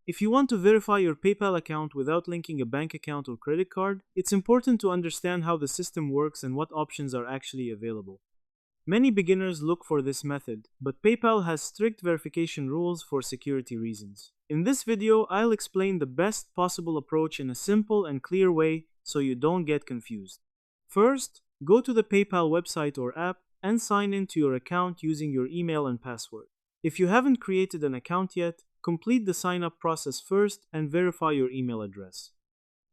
If you want to verify your PayPal account without linking a bank account or credit card, it's important to understand how the system works and what options are actually available. Many beginners look for this method, but PayPal has strict verification rules for security reasons. In this video, I'll explain the best possible approach in a simple and clear way so you don't get confused. First, go to the PayPal website or app and sign in to your account using your email and password. If you haven't created an account yet, complete the sign-up process first and verify your email address.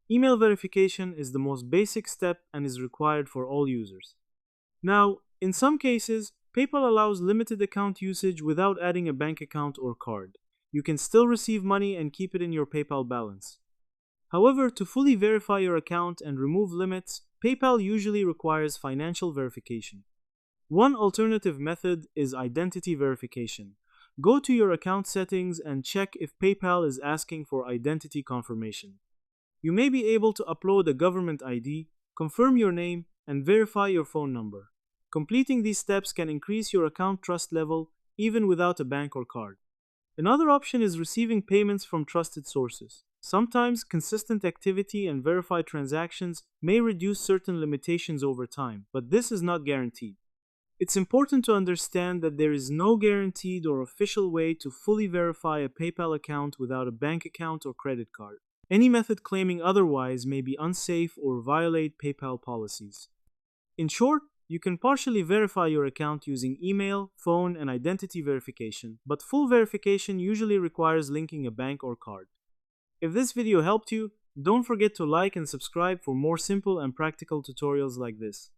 Email verification is the most basic step and is required for all users. Now, in some cases, PayPal allows limited account usage without adding a bank account or card. You can still receive money and keep it in your PayPal balance. However, to fully verify your account and remove limits, PayPal usually requires financial verification. One alternative method is identity verification. Go to your account settings and check if PayPal is asking for identity confirmation. You may be able to upload a government ID, confirm your name, and verify your phone number. Completing these steps can increase your account trust level even without a bank or card. Another option is receiving payments from trusted sources. Sometimes consistent activity and verified transactions may reduce certain limitations over time, but this is not guaranteed. It's important to understand that there is no guaranteed or official way to fully verify a PayPal account without a bank account or credit card. Any method claiming otherwise may be unsafe or violate PayPal policies. In short, you can partially verify your account using email, phone, and identity verification, but full verification usually requires linking a bank or card. If this video helped you, don't forget to like and subscribe for more simple and practical tutorials like this.